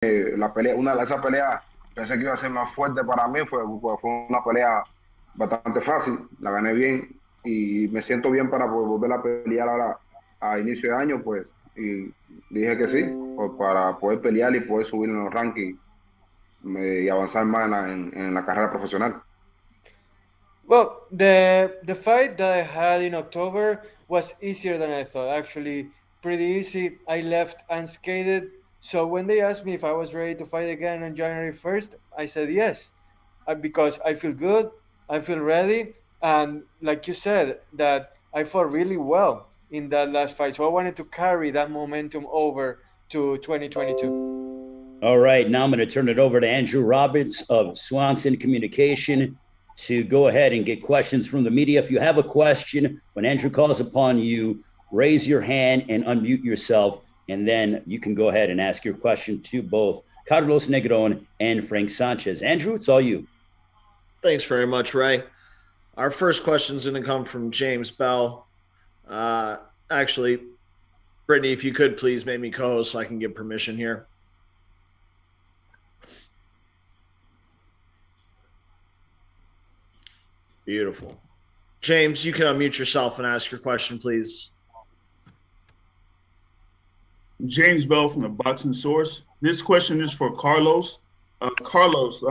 la pelea, una de esas peleas pensé que iba a ser más fuerte para mí, fue una pelea bastante fácil, la gané bien y me siento bien para volver a pelear ahora a inicio de año, pues, y dije que sí, pues, para poder pelear y poder subir en los rankings y avanzar más en la carrera profesional. Well, the fight that I had in October was easier than I thought. Actually, pretty easy. I left unscathed. So when they asked me if I was ready to fight again on January 1st, I said yes, because I feel good, I feel ready, and like you said, that I fought really well in that last fight. So I wanted to carry that momentum over to 2022. All right, now I'm going to turn it over to Andrew Roberts of Swanson Communication to go ahead and get questions from the media. If you have a question, when Andrew calls upon you, raise your hand and unmute yourself, and then you can go ahead and ask your question to both Carlos Negron and Frank Sanchez. Andrew, it's all you. Thanks very much, Ray. Our first question is going to come from James Bell. Actually, Brittany, if you could please make me co-host so I can give permission here. Beautiful. James, you can unmute yourself and ask your question, please. James Bell from the Boxing Source. This question is for Carlos. Carlos,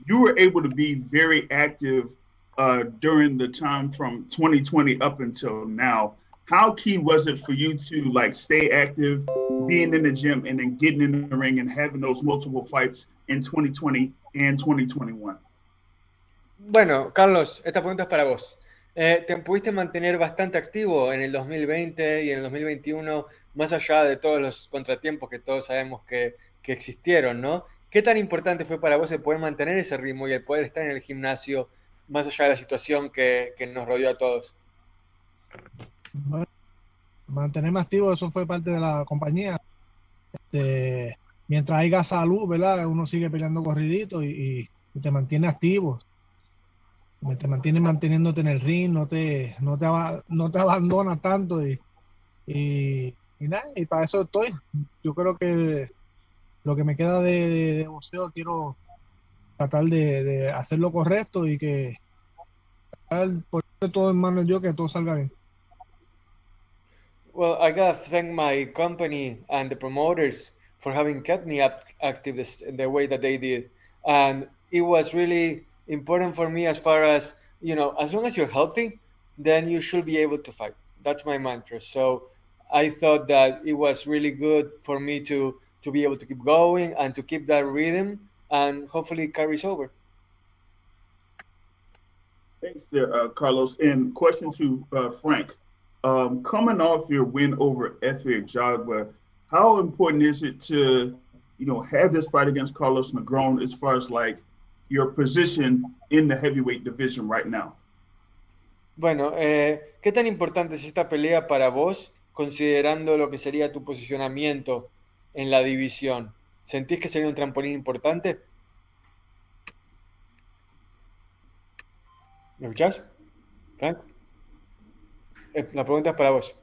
you were able to be very active during the time from 2020 up until now. How key was it for you to stay active, being in the gym, and then getting in the ring and having those multiple fights in 2020 and 2021? Bueno, Carlos, esta pregunta es para vos. Te pudiste mantener bastante activo en el 2020 y en el 2021, más allá de todos los contratiempos que todos sabemos que existieron, ¿no? ¿Qué tan importante fue para vos el poder mantener ese ritmo y el poder estar en el gimnasio, más allá de la situación que nos rodeó a todos? Bueno, mantenerme activo, eso fue parte de la compañía. Mientras haya salud, ¿verdad? Uno sigue peleando corridito y te mantiene activo. Te mantiene manteniéndote en el ring, no te abandona tanto y nada, y para eso estoy. Yo creo que lo que me queda de boxeo, quiero tratar de hacer lo correcto y que por todo en manos yo, que todo salga bien. Well, I gotta thank my company and the promoters for having kept me active the way that they did, and it was really important for me as far as, as long as you're healthy, then you should be able to fight. That's my mantra. So I thought that it was really good for me to be able to keep going and to keep that rhythm, and hopefully it carries over. Thanks there, Carlos. And question to Frank. Coming off your win over Herriges, how important is it to, have this fight against Carlos Negron as far as your position in the heavyweight division right now? Bueno, ¿qué tan importante es esta pelea para vos, considerando lo que sería tu posicionamiento en la división? ¿Sentís que sería un trampolín importante? ¿Me escuchás, Frank? La pregunta es para vos.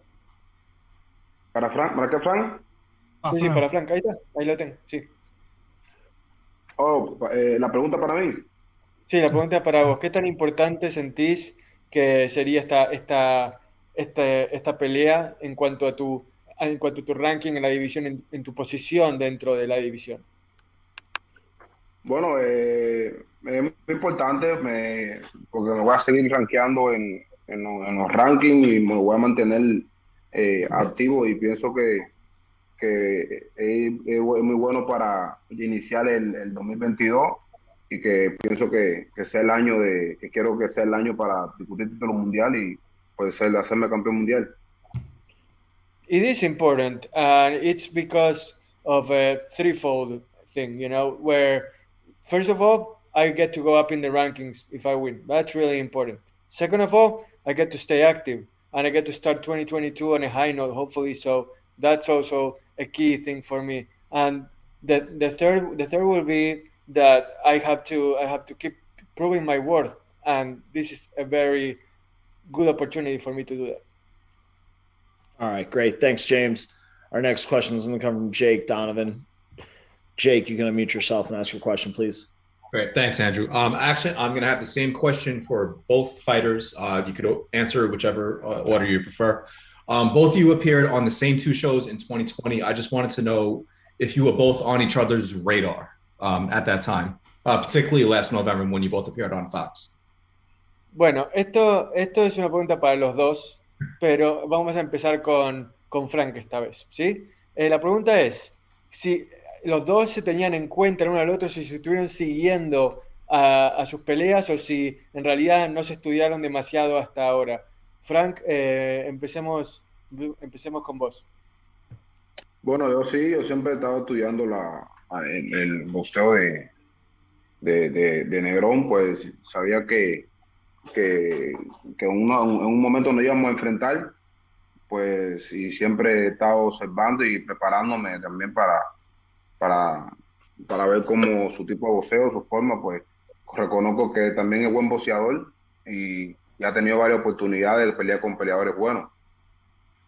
¿Para Frank? ¿Para qué, Frank? Sí, para Frank, ahí está, ahí lo tengo, sí. Oh, la pregunta para mí. Sí, la pregunta es para vos. ¿Qué tan importante sentís que sería esta pelea en cuanto a tu ranking en la división, en tu posición dentro de la división? Bueno, es muy importante porque me voy a seguir rankeando en los rankings y me voy a mantener activo, y pienso que es muy bueno para iniciar el 2022, y que pienso que sea el año que quiero que sea el año para discutir el título mundial y pues hacerme campeón mundial. It is important, and it's because of a threefold thing, where first of all, I get to go up in the rankings if I win. That's really important. Second of all, I get to stay active, and I get to start 2022 on a high note, hopefully. So that's also a key thing for me. And the third will be that I have to keep proving my worth, and this is a very good opportunity for me to do that. All right, great. Thanks, James. Our next question is going to come from Jake Donovan. Jake, you can unmute yourself and ask your question, please. Great. Thanks, Andrew. Actually, I'm going to have the same question for both fighters. You could answer whichever order you prefer. Both of you appeared on the same two shows in 2020. I just wanted to know if you were both on each other's radar at that time, particularly last November when you both appeared on Fox. Bueno, esto es una pregunta para los dos, pero vamos a empezar con Frank esta vez, ¿sí? La pregunta es si los dos se tenían en cuenta el uno al otro, si se estuvieron siguiendo a sus peleas o si en realidad no se estudiaron demasiado hasta ahora. Frank, empecemos con vos. Bueno, yo siempre he estado estudiando el boxeo de Negrón, pues sabía que en un momento nos íbamos a enfrentar, pues, y siempre he estado observando y preparándome también para ver cómo su tipo de boxeo, su forma, pues reconozco que también es buen boxeador y ha tenido varias oportunidades de pelear con peleadores buenos.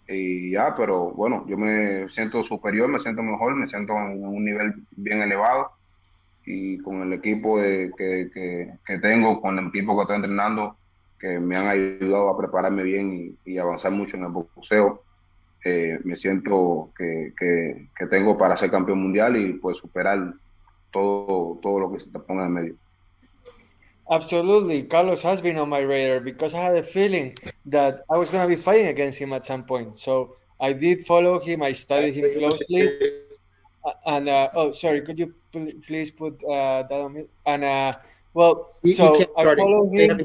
Y ya, pero bueno, yo me siento superior, me siento mejor, me siento en un nivel bien elevado y con el equipo que tengo, con el equipo que estoy entrenando, que me han ayudado a prepararme bien y avanzar mucho en el boxeo. Me siento que tengo para ser campeón mundial y pues superar todo lo que se te ponga en medio. Absolutely. Carlos has been on my radar because I had a feeling that I was going to be fighting against him at some point. So I did follow him. I studied him closely. And oh, sorry, could you please put that on me? And well, so I followed him.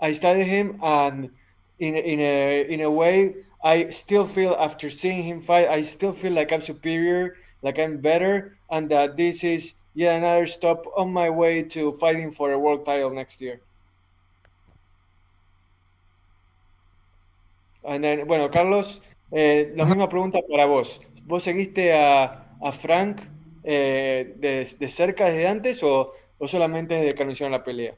I studied him, and in a way, I still feel after seeing him fight, I still feel like I'm superior, like I'm better, and that this is yet another stop on my way to fighting for a world title next year. And then, bueno, Carlos, la misma pregunta para vos. ¿Vos seguiste a Frank de cerca desde antes o solamente desde que anunciaron la pelea?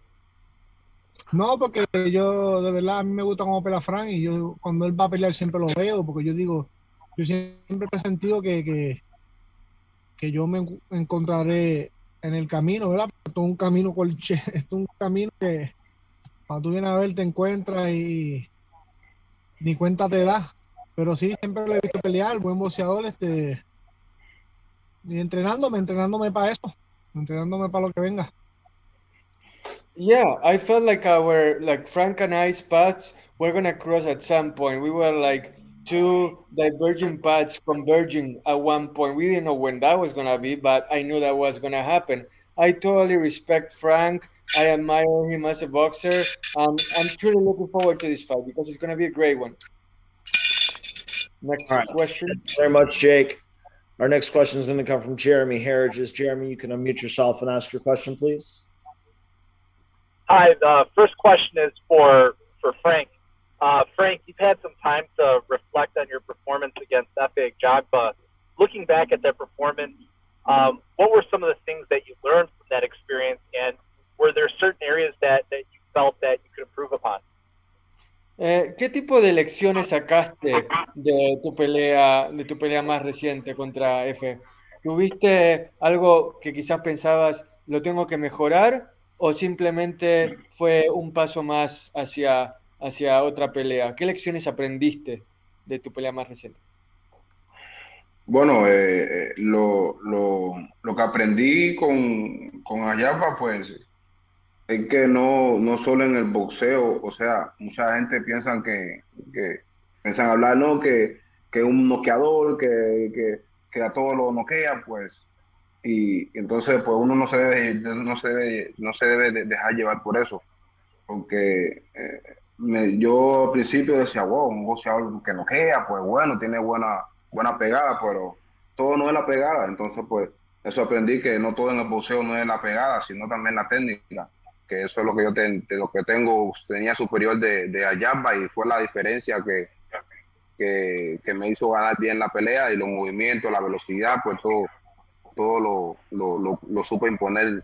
No, porque yo de verdad a mí me gusta cómo pelea Frank y yo cuando él va a pelear siempre lo veo, porque yo digo, yo siempre he sentido que yo me encontraré en el camino, ¿verdad? Esto es un camino esto es un camino que cuando tú vienes a ver te encuentras y ni cuenta te das. Pero sí, siempre lo he visto pelear, buen boxeador, y entrenándome para eso, entrenándome para lo que venga. Yeah, I felt like Frank and I's paths were gonna cross at some point. We were like two diverging paths converging at one point. We didn't know when that was gonna be, but I knew that was gonna happen. I totally respect Frank. I admire him as a boxer. I'm truly looking forward to this fight because it's gonna be a great one. Next question. Thank you very much, Jake. Our next question is going to come from Jeremy Herriges. Jeremy, you can unmute yourself and ask your question, please. Hi, the first question is for Frank. Frank, you've had some time to reflect on your performance against Efe Jagba. Looking back at that performance, what were some of the things that you learned from that experience, and were there certain areas that you felt that you could improve upon? ¿Qué tipo de lecciones sacaste de tu pelea más reciente contra Efe? ¿Tuviste algo que quizás pensabas lo tengo que mejorar o simplemente fue un paso más hacia otra pelea? ¿Qué lecciones aprendiste de tu pelea más reciente? Bueno, lo que aprendí con Ayaba, pues es que no solo en el boxeo, o sea, mucha gente piensa que piensan hablar, no, que un noqueador, que a todos lo noquea, pues, y entonces pues uno no se debe dejar llevar por eso, porque yo al principio decía, wow, un boxeador que noquea, pues bueno, tiene buena pegada, pero todo no es la pegada, entonces pues eso aprendí, que no todo en el boxeo no es la pegada, sino también la técnica, que eso es lo que yo tenía superior de Ayaba, y fue la diferencia que me hizo ganar bien la pelea, y los movimientos, la velocidad, pues todo lo supe imponer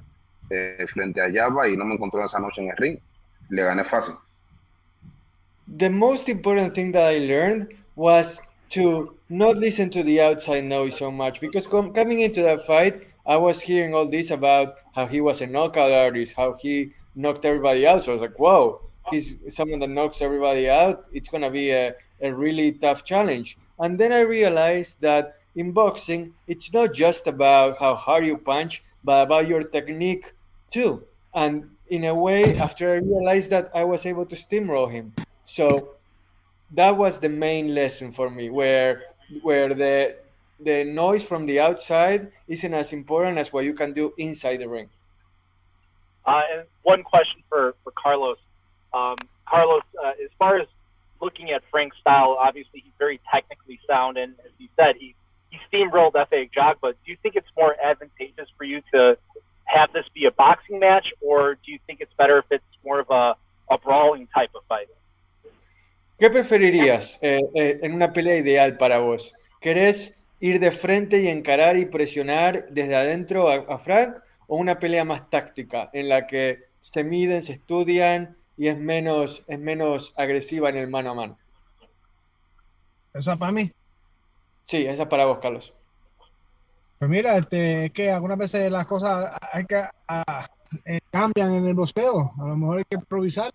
frente a Ayaba, y no me encontró esa noche en el ring, le gané fácil. The most important thing that I learned was to not listen to the outside noise so much, because coming into that fight, I was hearing all this about how he was a knockout artist, how he knocked everybody out. So I was like, whoa, he's someone that knocks everybody out. It's going to be a really tough challenge. And then I realized that in boxing, it's not just about how hard you punch, but about your technique too. And in a way, after I realized that, I was able to steamroll him. So that was the main lesson for me, where the noise from the outside isn't as important as what you can do inside the ring. And one question for Carlos. Carlos, as far as looking at Frank's style, obviously he's very technically sound, and as you said, he steamrolled Efe Ajagba. Do you think it's more advantageous for you to have this be a boxing match, or do you think it's better if it's more of a brawling type of fight? ¿Qué preferirías en una pelea ideal para vos? ¿Querés ir de frente y encarar y presionar desde adentro a Frank, o una pelea más táctica en la que se miden, se estudian y es menos agresiva en el mano a mano? ¿Esa para mí? Sí, esa es para vos, Carlos. Pues mira, es que algunas veces las cosas cambian en el boxeo. A lo mejor hay que improvisar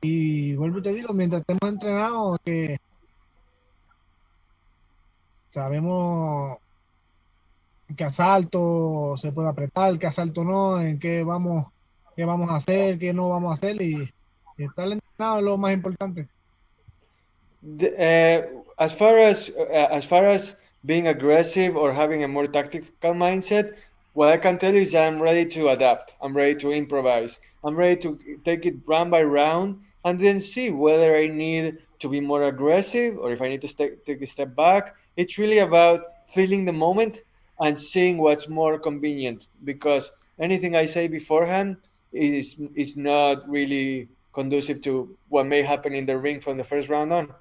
y vuelvo y te digo, mientras estemos entrenados, que sabemos qué asalto se puede apretar, qué asalto no, en qué vamos a hacer, qué no vamos a hacer, y estar entrenado es lo más importante. As far as being aggressive or having a more tactical mindset, what I can tell you is that I'm ready to adapt. I'm ready to improvise. I'm ready to take it round by round and then see whether I need to be more aggressive or if I need to take a step back. It's really about feeling the moment and seeing what's more convenient, because anything I say beforehand is not really conducive to what may happen in the ring from the first round on.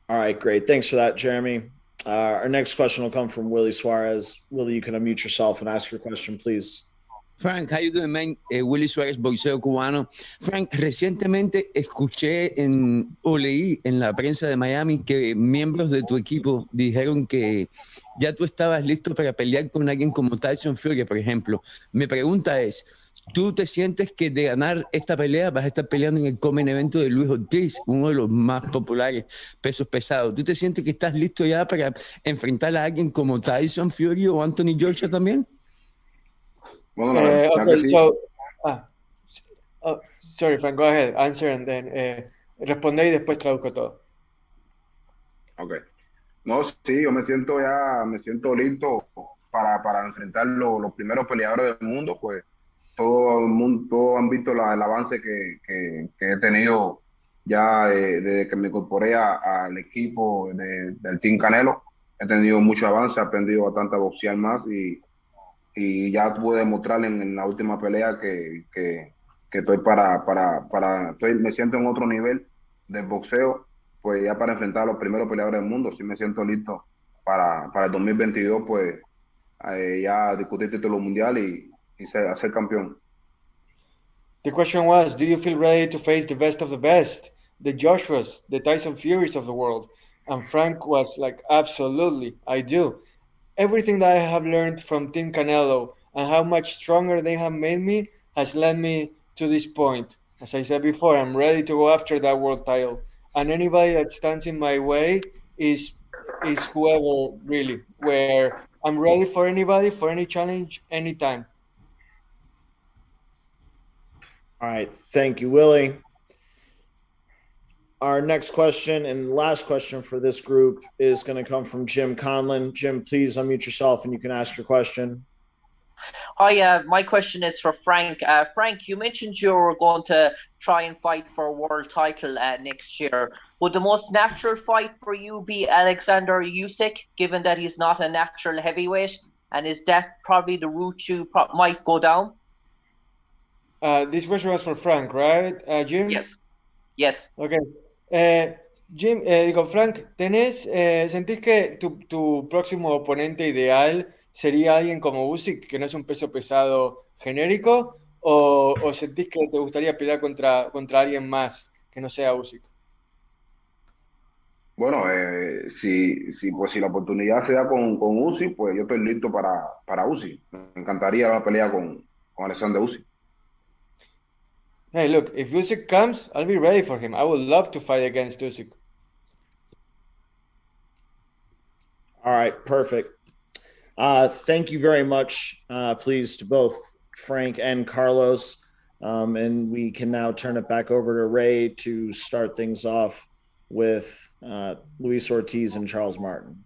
All right, great. Thanks for that, Jeremy. Our next question will come from Willie Suarez. Willie, you can unmute yourself and ask your question, please. Frank, how you doing, man? Willie Suarez, boxeo cubano. Frank, recientemente escuché o leí en la prensa de Miami que miembros de tu equipo dijeron que ya tú estabas listo para pelear con alguien como Tyson Fury, por ejemplo. Mi pregunta es, ¿tú te sientes que de ganar esta pelea vas a estar peleando en el Common Evento de Luis Ortiz, uno de los más populares pesos pesados? ¿Tú te sientes que estás listo ya para enfrentar a alguien como Tyson Fury o Anthony Joshua también? Bueno, okay, so, sorry, Frank, go ahead, answer and then responde y después traduzco todo. Okay. No, sí, yo me siento listo para enfrentar los primeros peleadores del mundo, pues todo el mundo, todos han visto el avance que he tenido ya desde que me incorporé al equipo del Team Canelo. He tenido mucho avance, he aprendido bastante a boxear más y ya pude demostrar en la última pelea que estoy me siento en otro nivel del boxeo, pues ya para enfrentar a los primeros peleadores del mundo. Sí me siento listo para el 2022, pues ya discutir título mundial y ser campeón. The question was, do you feel ready to face the best of the best, the Joshuas, the Tyson Furies of the world? And Frank was like, absolutely, I do. Everything that I have learned from Team Canelo and how much stronger they have made me has led me to this point. As I said before, I'm ready to go after that world title. And anybody that stands in my way is whoever, really, where I'm ready for anybody, for any challenge, anytime. All right. Thank you, Willie. Our next question and last question for this group is going to come from Jim Conlon. Jim, please unmute yourself and you can ask your question. Hi, my question is for Frank. Frank, you mentioned you were going to try and fight for a world title next year. Would the most natural fight for you be Alexander Usyk, given that he's not a natural heavyweight? And is that probably the route you might go down? This question was for Frank, right, Jim? Yes. Yes. Okay. Jim, digo, Frank, ¿sentís que tu próximo oponente ideal sería alguien como Usyk, que no es un peso pesado genérico, o sentís que te gustaría pelear contra alguien más que no sea Usyk? Bueno, si la oportunidad se da con Uzi, pues yo estoy listo para Uzi. Me encantaría la pelea con Alexander Uzi. Hey, look, if Usyk comes, I'll be ready for him. I would love to fight against Usyk. All right, perfect. Thank you very much, please, to both Frank and Carlos. And we can now turn it back over to Ray to start things off with Luis Ortiz and Charles Martin.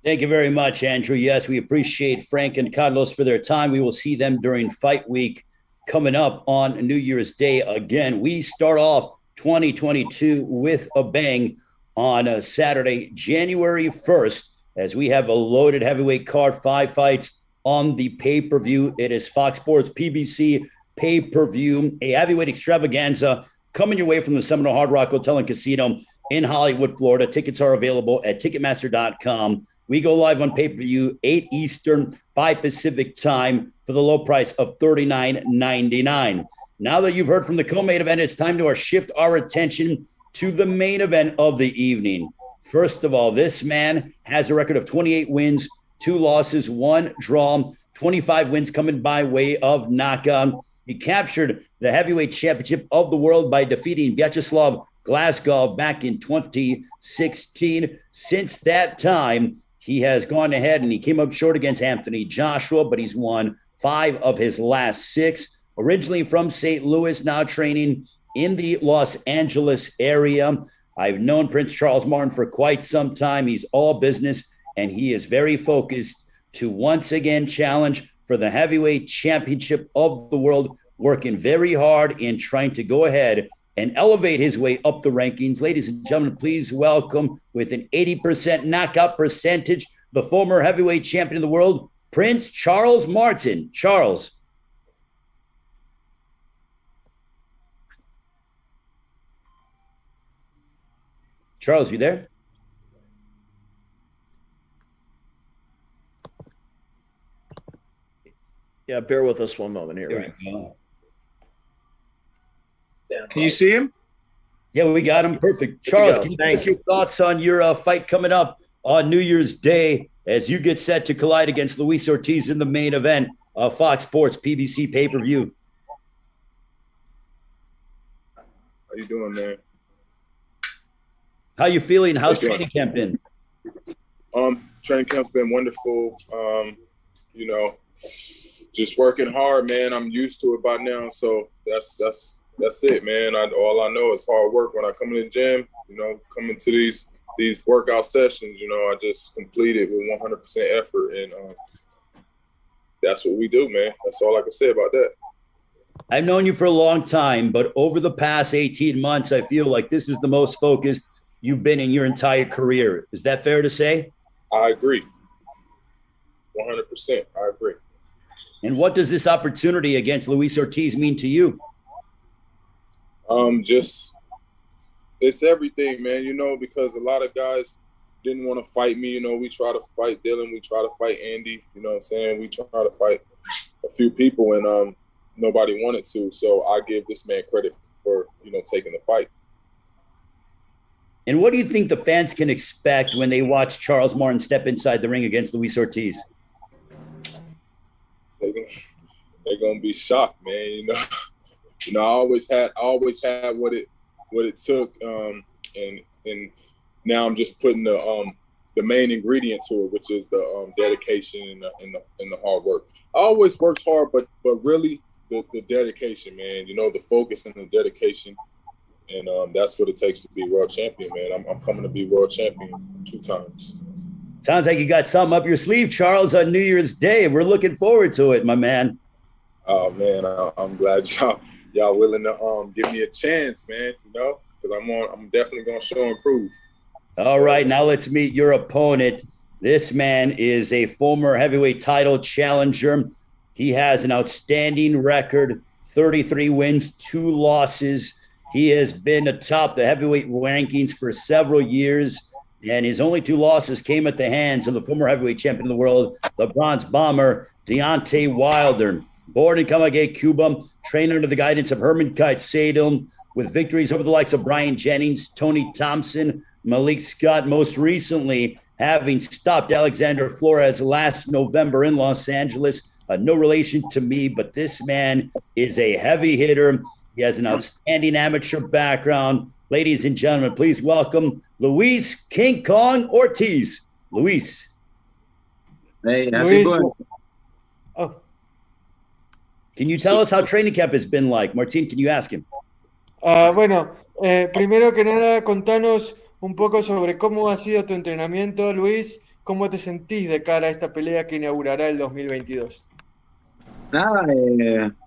Thank you very much, Andrew. Yes, we appreciate Frank and Carlos for their time. We will see them during fight week coming up on New Year's Day again. We start off 2022 with a bang on Saturday, January 1st, as we have a loaded heavyweight card, 5 fights on the pay-per-view. It is FOX Sports PBC Pay-Per-View, a heavyweight extravaganza coming your way from the Seminole Hard Rock Hotel and Casino in Hollywood, Florida. Tickets are available at Ticketmaster.com. We go live on pay-per-view, 8 Eastern, 5 Pacific time for the low price of $39.99. Now that you've heard from the co-main event, it's time to shift our attention to the main event of the evening. First of all, this man has a record of 28 wins, 2 losses, 1 draw, 25 wins coming by way of knockout. He captured the heavyweight championship of the world by defeating Vyacheslav Glasgow back in 2016. Since that time, he has gone ahead and he came up short against Anthony Joshua, but he's won 5 of his last 6. Originally from St. Louis, now training in the Los Angeles area. I've known Prince Charles Martin for quite some time. He's all business, and he is very focused to once again challenge for the heavyweight championship of the world, working very hard in trying to go ahead and elevate his way up the rankings. Ladies and gentlemen, please welcome, with an 80% knockout percentage, the former heavyweight champion of the world, Prince Charles Martin. Charles. Charles, you there? Yeah, bear with us one moment here. There we go. Can you see him? Yeah, we got him. Perfect. Charles, can you give us your thoughts on your fight coming up on New Year's Day as you get set to collide against Luis Ortiz in the main event of FOX Sports PBC Pay-Per-View? How you doing, man? How you feeling? How's training camp been? Training camp's been wonderful. You know, just working hard, man. I'm used to it by now, so that's it, man. All I know is hard work. When I come in the gym, you know, coming to these workout sessions, you know, I just complete it with 100% effort, and that's what we do, man. That's all I can say about that. I've known you for a long time, but over the past 18 months, I feel like this is the most focused you've been in your entire career. Is that fair to say? I agree. 100%. I agree. And what does this opportunity against Luis Ortiz mean to you? Just it's everything, man, you know, because a lot of guys didn't want to fight me. You know, we try to fight Dylan, we try to fight Andy, you know what I'm saying? We try to fight a few people, and nobody wanted to. So I give this man credit for, you know, taking the fight. And what do you think the fans can expect when they watch Charles Martin step inside the ring against Luis Ortiz? They're gonna be shocked, man. You know, I always had what it took, and now I'm just putting the main ingredient to it, which is the dedication and the hard work. I always worked hard, but really the dedication, man. You know, the focus and the dedication. And that's what it takes to be world champion, man. I'm coming to be world champion 2 times. Sounds like you got something up your sleeve, Charles, on New Year's Day. We're looking forward to it, my man. Oh, man, I'm glad y'all willing to give me a chance, man, you know, because I'm definitely going to show and prove. All right, now let's meet your opponent. This man is a former heavyweight title challenger. He has an outstanding record, 33 wins, 2 losses. He has been atop the heavyweight rankings for several years, and his only 2 losses came at the hands of the former heavyweight champion of the world, the Bronze Bomber, Deontay Wilder. Born in Camagüey, Cuba, trained under the guidance of Herman Caicedo, with victories over the likes of Brian Jennings, Tony Thompson, Malik Scott, most recently having stopped Alexander Flores last November in Los Angeles. No relation to me, but this man is a heavy hitter. He has an outstanding amateur background. Ladies and gentlemen, please welcome Luis King Kong Ortiz. Luis. Hey, how's it going? Oh. Can you tell us how training camp has been like? Martin, can you ask him? Primero que nada, contanos un poco sobre cómo ha sido tu entrenamiento, Luis. ¿Cómo te sentís de cara a esta pelea que inaugurará el 2022? Nada,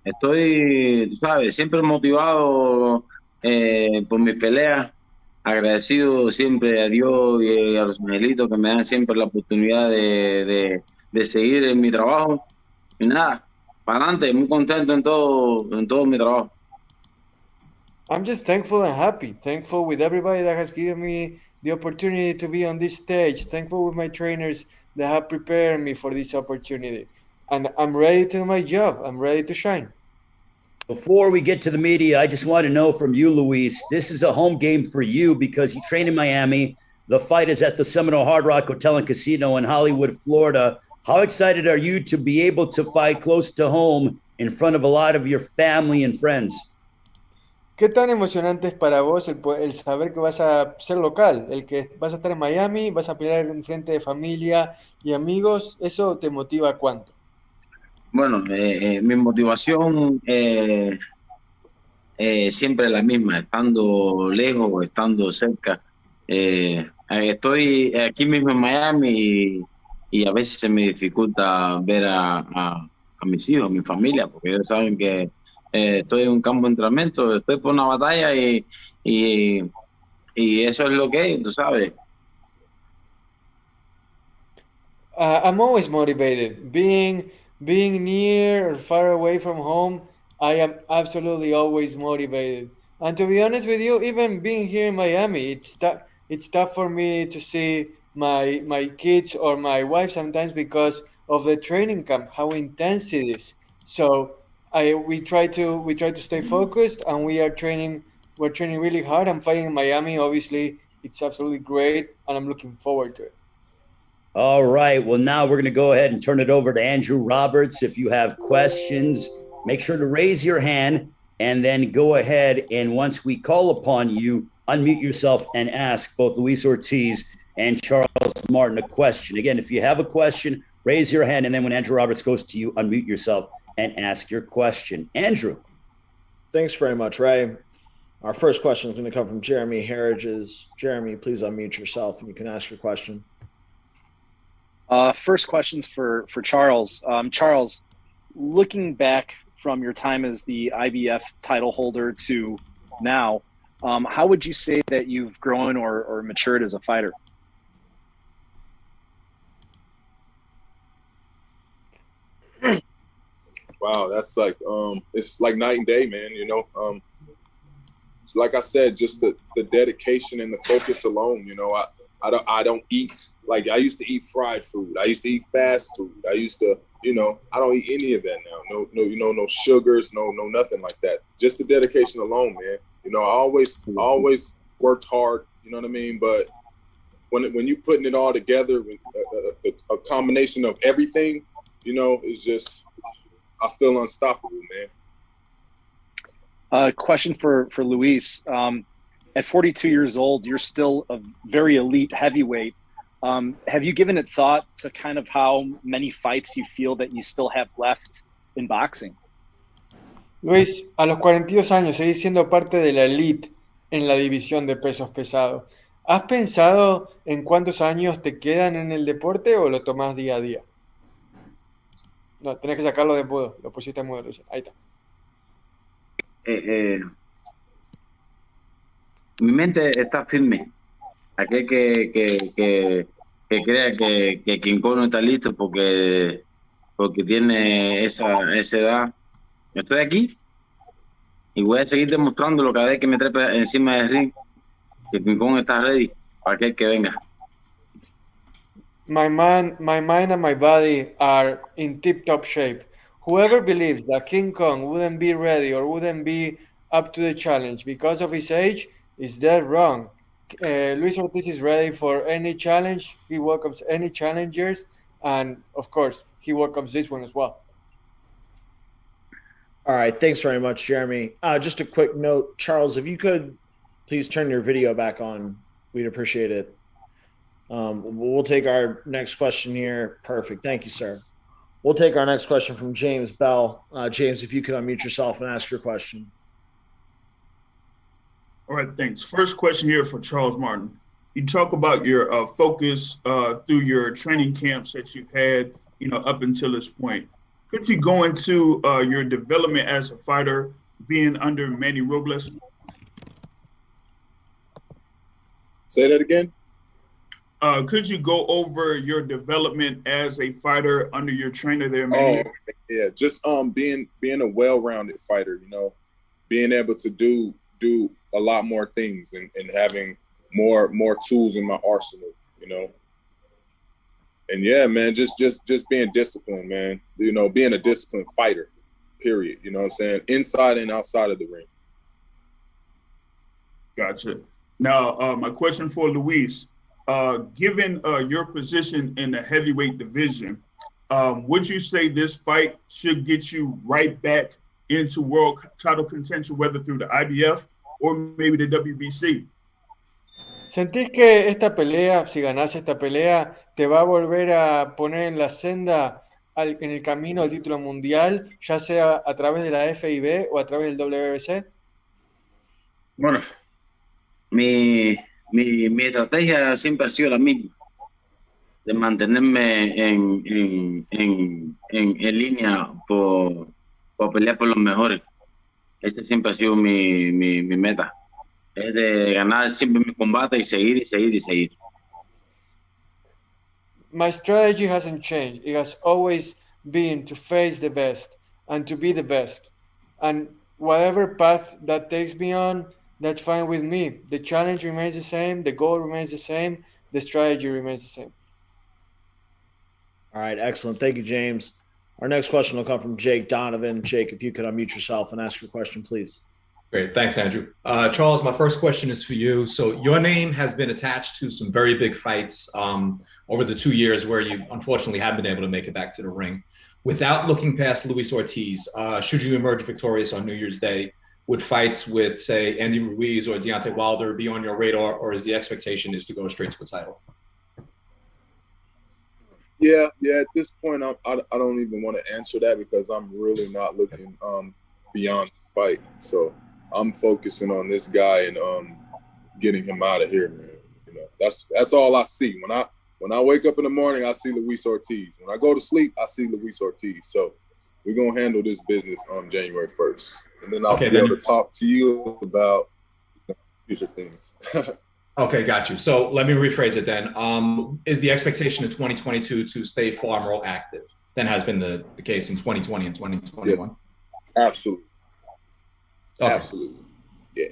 estoy, tú sabes, siempre motivado por mis peleas, agradecido siempre a Dios y a los angelitos que me dan siempre la oportunidad de seguir en mi trabajo. Y nada, para adelante, muy contento en todo mi trabajo. I'm just thankful and happy. Thankful with everybody that has given me the opportunity to be on this stage. Thankful with my trainers that have prepared me for this opportunity. And I'm ready to do my job. I'm ready to shine. Before we get to the media, I just want to know from you, Luis, this is a home game for you because you train in Miami. The fight is at the Seminole Hard Rock Hotel and Casino in Hollywood, Florida. How excited are you to be able to fight close to home in front of a lot of your family and friends? ¿Qué tan emocionante es para vos el saber que vas a ser local, el que vas a estar en Miami, vas a pelear en frente de familia y amigos? ¿Eso te motiva cuánto? Bueno, mi motivación siempre es la misma, estando lejos o estando cerca. Estoy aquí mismo en Miami y a veces se me dificulta ver a mis hijos, a mi familia, porque ellos saben que estoy en un campo de entrenamiento, estoy por una batalla y eso es lo que es, tú sabes. I'm always motivated. Being near or far away from home, I am absolutely always motivated. And to be honest with you, even being here in Miami, it's tough for me to see my kids or my wife sometimes because of the training camp, how intense it is. So we try to stay focused, and we're training really hard. I'm fighting in Miami, obviously. It's absolutely great, and I'm looking forward to it. All right. Well, now we're going to go ahead and turn it over to Andrew Roberts. If you have questions, make sure to raise your hand and then go ahead. And once we call upon you, unmute yourself and ask both Luis Ortiz and Charles Martin a question. Again, if you have a question, raise your hand. And then when Andrew Roberts goes to you, unmute yourself and ask your question. Andrew. Thanks very much, Ray. Our first question is going to come from Jeremy Herriges. Jeremy, please unmute yourself and you can ask your question. First question's for Charles. Charles, looking back from your time as the IBF title holder to now, how would you say that you've grown or matured as a fighter? Wow, that's like it's like night and day, man. You know, like I said, just the dedication and the focus alone. You know, I don't eat like I used to eat fried food. I used to eat fast food. I used to, you know, I don't eat any of that now. No, you know, no sugars, no nothing like that. Just the dedication alone, man. You know, I always worked hard. You know what I mean? But when you putting it all together, a combination of everything, you know, is just. I feel unstoppable, man. Question for Luis. At 42 years old, you're still a very elite heavyweight. Have you given it thought to kind of how many fights you feel that you still have left in boxing? Luis, a los 42 años seguís siendo parte de la elite en la división de pesos pesados. ¿Has pensado en cuántos años te quedan en el deporte o lo tomás día a día? No, tenés que sacarlo de mudo. Lo pusiste en mudo, Luis. Ahí está. Mi mente está firme. Aquel que crea que King Kong no está listo porque tiene esa edad. Estoy aquí y voy a seguir demostrándolo cada vez que me trepe encima del ring que King Kong está ready para aquel que venga. My mind and my body are in tip-top shape. Whoever believes that King Kong wouldn't be ready or wouldn't be up to the challenge because of his age is dead wrong. Luis Ortiz is ready for any challenge. He welcomes any challengers, and of course, he welcomes this one as well. All right. Thanks very much, Jeremy. Just a quick note, Charles, if you could please turn your video back on, we'd appreciate it. We'll take our next question here. Perfect. Thank you, sir. We'll take our next question from James Bell. James, if you could unmute yourself and ask your question. All right, thanks. First question here for Charles Martin. You talk about your focus through your training camps that you've had, up until this point. Could you go into your development as a fighter being under Manny Robles? Say that again. Could you go over your development as a fighter under your trainer there, Manny? Oh, yeah, just being a well-rounded fighter, being able to do a lot more things and having more tools in my arsenal, And yeah, man, just being disciplined, man. Being a disciplined fighter, period. You know what I'm saying? Inside and outside of the ring. Gotcha. Now, my question for Luis, given your position in the heavyweight division, would you say this fight should get you right back into world title contention, whether through the IBF or maybe the WBC? ¿Sentís que esta pelea, si ganás esta pelea, te va a volver a poner en la senda, en el camino al título mundial, ya sea a través de la FIB o a través del WBC? Bueno, mi estrategia siempre ha sido la misma, de mantenerme en línea por pelear por los mejores. Este siempre ha sido mi meta. Es de ganar siempre mi combate y seguir y seguir y seguir. My strategy hasn't changed. It has always been to face the best and to be the best. And whatever path that takes me on, that's fine with me. The challenge remains the same. The goal remains the same. The strategy remains the same. All right. Excellent. Thank you, James. Our next question will come from Jake Donovan. Jake, if you could unmute yourself and ask your question, please. Great. Thanks, Andrew. Charles, my first question is for you. So your name has been attached to some very big fights over the 2 years where you unfortunately haven't been able to make it back to the ring. Without looking past Luis Ortiz, should you emerge victorious on New Year's Day, would fights with, say, Andy Ruiz or Deontay Wilder be on your radar, or is the expectation is to go straight to a title? Yeah. At this point, I don't even want to answer that because I'm really not looking beyond this fight. So I'm focusing on this guy and getting him out of here, man. That's all I see. When I wake up in the morning, I see Luis Ortiz. When I go to sleep, I see Luis Ortiz. So we're gonna handle this business on January 1st, and then I'll be able to talk to you about future things. Okay, got you. So let me rephrase it then. Is the expectation in 2022 to stay far more active than has been the case in 2020 and 2021? Yeah, absolutely. Okay. Absolutely. Yeah.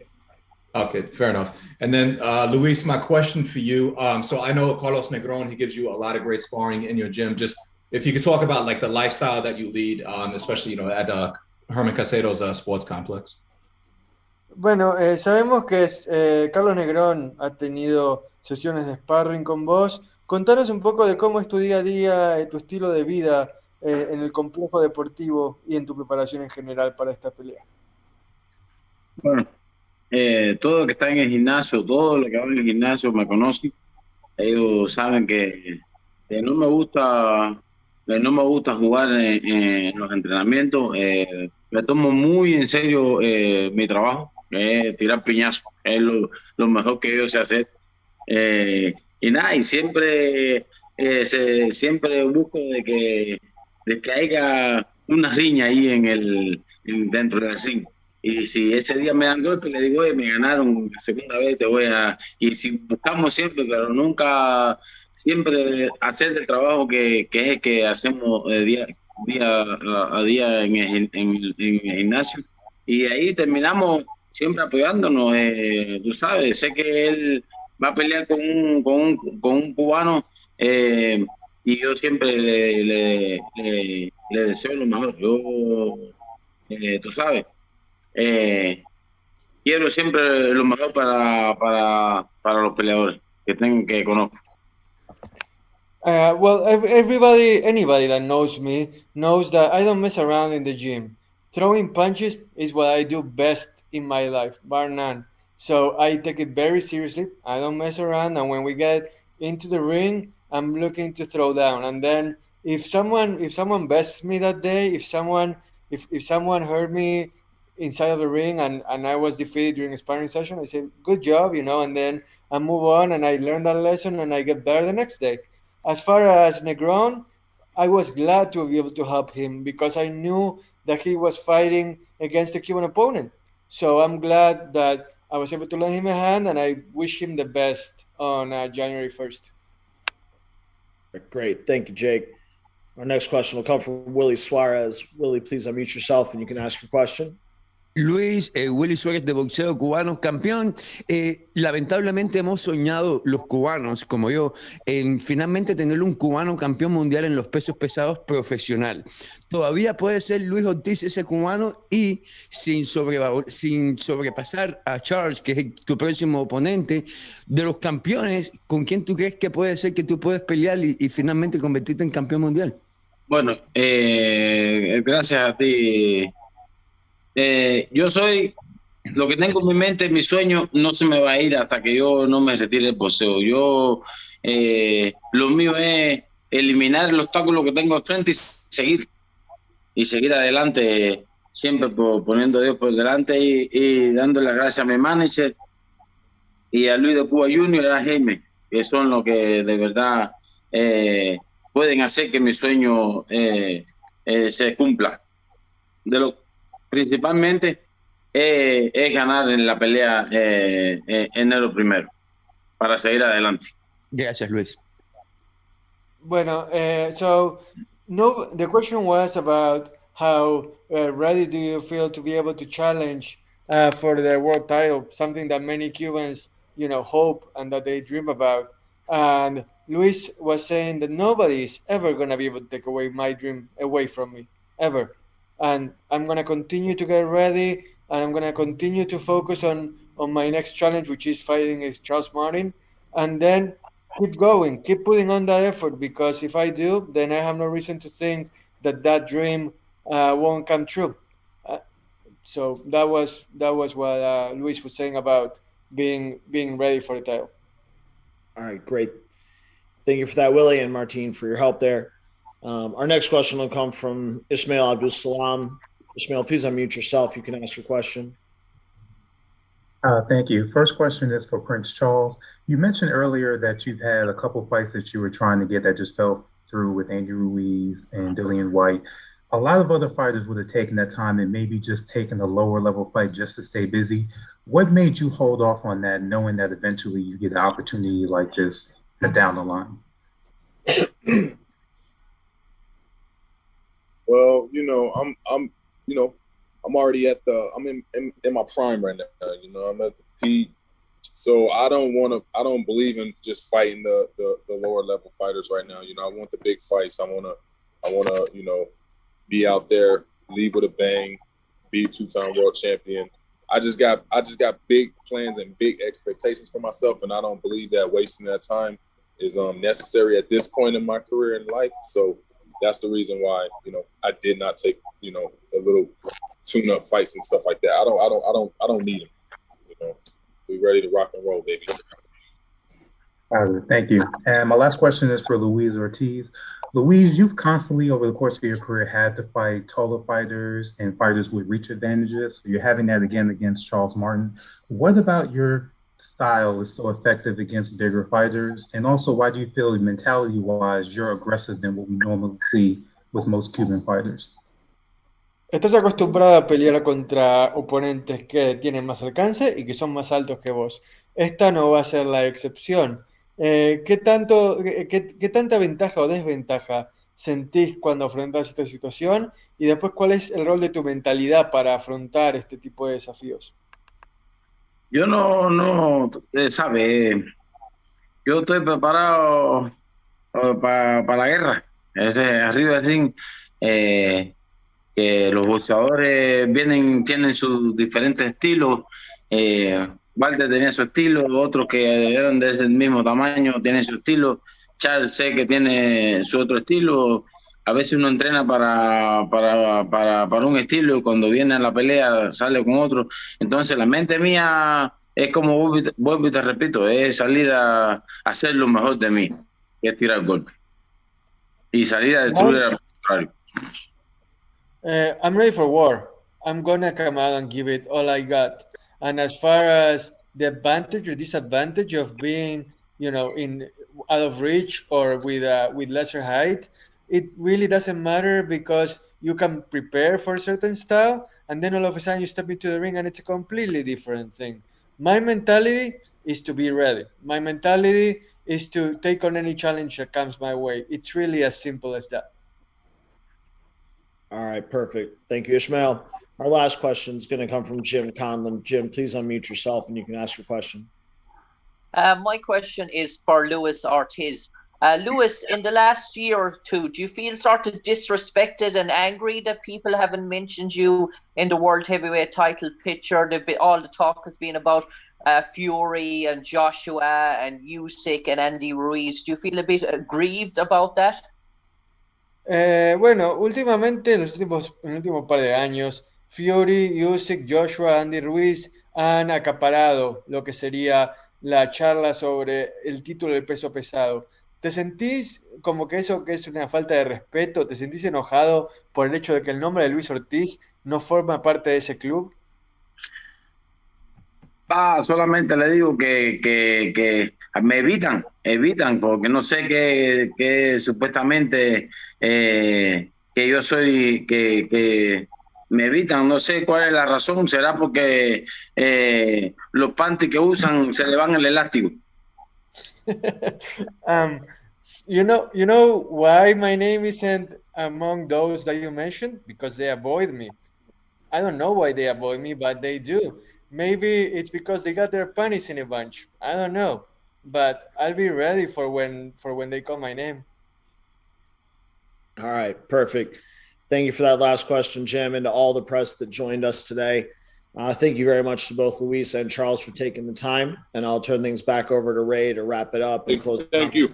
Okay, fair enough. And then, Luis, my question for you. So I know Carlos Negron, he gives you a lot of great sparring in your gym. Just if you could talk about like the lifestyle that you lead, especially, at Herman Casero's sports complex. Bueno, sabemos que Carlos Negrón ha tenido sesiones de sparring con vos. Contanos un poco de cómo es tu día a día, tu estilo de vida en el complejo deportivo y en tu preparación en general para esta pelea. Bueno, todo lo que está en el gimnasio, todo lo que va en el gimnasio me conoce. Ellos saben que no me gusta jugar en los entrenamientos. Me tomo muy en serio mi trabajo. Tirar piñazo es lo mejor que yo sé hacer. Y nada, y siempre busco de que haya una riña ahí dentro del ring. Y si ese día me dan golpe, le digo, oye, me ganaron la segunda vez, te voy a... Y si buscamos siempre, pero nunca, siempre hacer el trabajo que es el que hacemos día a día en el gimnasio. Y ahí terminamos siempre apoyándonos. Tú sabes, sé que él va a pelear con un cubano y yo siempre le deseo lo mejor. Yo, tú sabes, quiero siempre lo mejor para los peleadores que conozco. Well, anybody that knows me knows that I don't mess around in the gym. Throwing punches is what I do best in my life, bar none. So I take it very seriously. I don't mess around, and when we get into the ring, I'm looking to throw down. And then if someone bests me that day, if someone hurt me inside of the ring and I was defeated during a sparring session, I say, good job, and then I move on and I learn that lesson and I get better the next day. As far as Negron, I was glad to be able to help him because I knew that he was fighting against a Cuban opponent. So I'm glad that I was able to lend him a hand, and I wish him the best on January 1st. Great. Thank you, Jake. Our next question will come from Willie Suarez. Willie, please unmute yourself and you can ask your question. Luis, Willie Suarez de boxeo cubano, campeón. Lamentablemente hemos soñado los cubanos, como yo, en finalmente tener un cubano campeón mundial en los pesos pesados profesional. Todavía puede ser Luis Ortiz ese cubano y sin sobrepasar a Charles, que es tu próximo oponente. De los campeones, ¿con quién tú crees que puede ser que tú puedes pelear y finalmente convertirte en campeón mundial? Bueno, gracias a ti. Yo soy, lo que tengo en mi mente, mi sueño no se me va a ir hasta que yo no me retire del boxeo. Lo mío es eliminar el obstáculo que tengo al frente y seguir adelante, siempre poniendo a Dios por delante y dándole las gracias a mi manager y a Luis de Cuba Jr. y a Jaime, que son los que de verdad pueden hacer que mi sueño se cumpla. Principalmente es ganar en la pelea enero 1 para seguir adelante. Gracias, Luis. Bueno, the question was about how ready do you feel to be able to challenge for the world title, something that many Cubans, hope and that they dream about. And Luis was saying that nobody is ever going to be able to take away my dream away from me, ever. And I'm going to continue to get ready, and I'm going to continue to focus on my next challenge, which is fighting against Charles Martin, and then keep going, keep putting on that effort, because if I do, then I have no reason to think that dream won't come true. So that was what Luis was saying about being ready for the title. All right, great. Thank you for that, Willie and Martin, for your help there. Our next question will come from Ismail Abdul Salam. Ismail, please unmute yourself. You can ask your question. Thank you. First question is for Prince Charles. You mentioned earlier that you've had a couple fights that you were trying to get that just fell through with Andy Ruiz and Dillian White. A lot of other fighters would have taken that time and maybe just taken a lower level fight just to stay busy. What made you hold off on that, knowing that eventually you get an opportunity like this down the line? Well, I'm already I'm in my prime right now. I'm at the peak. So I don't believe in just fighting the lower level fighters right now. I want the big fights. I wanna, be out there, leave with a bang, be a 2-time world champion. I just got big plans and big expectations for myself, and I don't believe that wasting that time is necessary at this point in my career and life. So that's the reason why, I did not take, a little tune-up fights and stuff like that. I don't need them. We ready to rock and roll, baby. Thank you. And my last question is for Luis Ortiz. Luis, you've constantly over the course of your career had to fight taller fighters and fighters with reach advantages. You're having that again against Charles Martin. What about your style is so effective against bigger fighters? And also, why do you feel mentality-wise you're aggressive than what we normally see with most Cuban fighters? Estás acostumbrado a pelear contra oponentes que tienen más alcance y que son más altos que vos. Esta no va a ser la excepción. ¿Qué tanta ventaja o desventaja sentís cuando afrontás esta situación? Y después, ¿cuál es el rol de tu mentalidad para afrontar este tipo de desafíos? Yo no, sabe, yo estoy preparado para la guerra. Arriba del ring, que los boxeadores tienen sus diferentes estilos. Walter tenía su estilo, otros que eran de ese mismo tamaño tienen su estilo. Charles sé que tiene su otro estilo. A veces uno entrena para un estilo y cuando viene a la pelea sale con otro. Entonces la mente mía es como vuelvo y te repito, es salir a hacer lo mejor de mí, que es tirar golpe y salir a destruir al contrario. I'm ready for war. I'm gonna come out and give it all I got. And as far as the advantage or disadvantage of being, in out of reach or with lesser height, it really doesn't matter because you can prepare for a certain style and then all of a sudden you step into the ring and it's a completely different thing. My mentality is to be ready. My mentality is to take on any challenge that comes my way. It's really as simple as that. All right, perfect. Thank you, Ishmael. Our last question is going to come from Jim Conlon. Jim, please unmute yourself and you can ask your question. My question is for Luis Ortiz. Luis, in the last year or two, do you feel sort of disrespected and angry that people haven't mentioned you in the World Heavyweight Title picture? All the talk has been about Fury and Joshua and Usyk and Andy Ruiz. Do you feel a bit aggrieved about that? Bueno, últimamente, en el último par de años, Fury, Usyk, Joshua, Andy Ruiz han acaparado lo que sería la charla sobre el título del peso pesado. ¿Te sentís como que eso que es una falta de respeto? ¿Te sentís enojado por el hecho de que el nombre de Luis Ortiz no forma parte de ese club? Solamente le digo que me evitan, porque no sé que supuestamente que yo soy, que me evitan, no sé cuál es la razón, será porque los panties que usan se le van el elástico. You know why my name isn't among those that you mentioned? Because they avoid me. I don't know why they avoid me, but they do. Maybe it's because they got their panties in a bunch. I don't know, but I'll be ready for when they call my name. All right, perfect. Thank you for that last question, Jim, and to all the press that joined us today. Thank you very much to both Luis and Charles for taking the time, and I'll turn things back over to Ray to wrap it up and close. Thank you.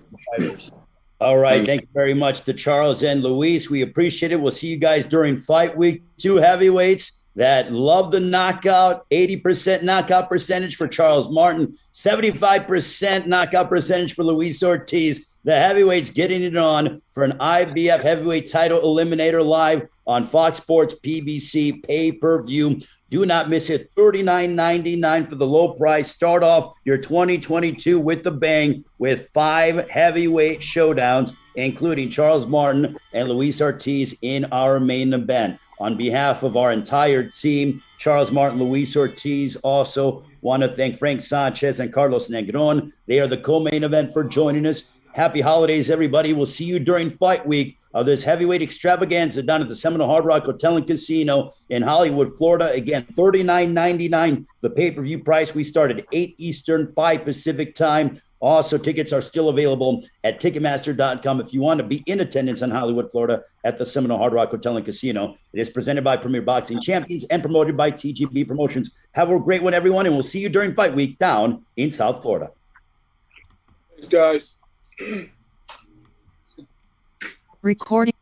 All right. Thank you very much to Charles and Luis. We appreciate it. We'll see you guys during fight week. 2 heavyweights that love the knockout. 80% knockout percentage for Charles Martin, 75% knockout percentage for Luis Ortiz. The heavyweights getting it on for an IBF Heavyweight Title Eliminator live on FOX Sports PBC Pay-Per-View. Do not miss it. $39.99 for the low price. Start off your 2022 with the bang with 5 heavyweight showdowns, including Charles Martin and Luis Ortiz in our main event. On behalf of our entire team, Charles Martin, Luis Ortiz, also want to thank Frank Sanchez and Carlos Negron. They are the co-main event for joining us. Happy holidays, everybody. We'll see you during fight week of this heavyweight extravaganza down at the Seminole Hard Rock Hotel and Casino in Hollywood, Florida. Again, $39.99, the pay-per-view price. We start at 8 Eastern, 5 Pacific time. Also, tickets are still available at Ticketmaster.com if you want to be in attendance in Hollywood, Florida at the Seminole Hard Rock Hotel and Casino. It is presented by Premier Boxing Champions and promoted by TGB Promotions. Have a great one, everyone, and we'll see you during fight week down in South Florida. Thanks, guys. Recording.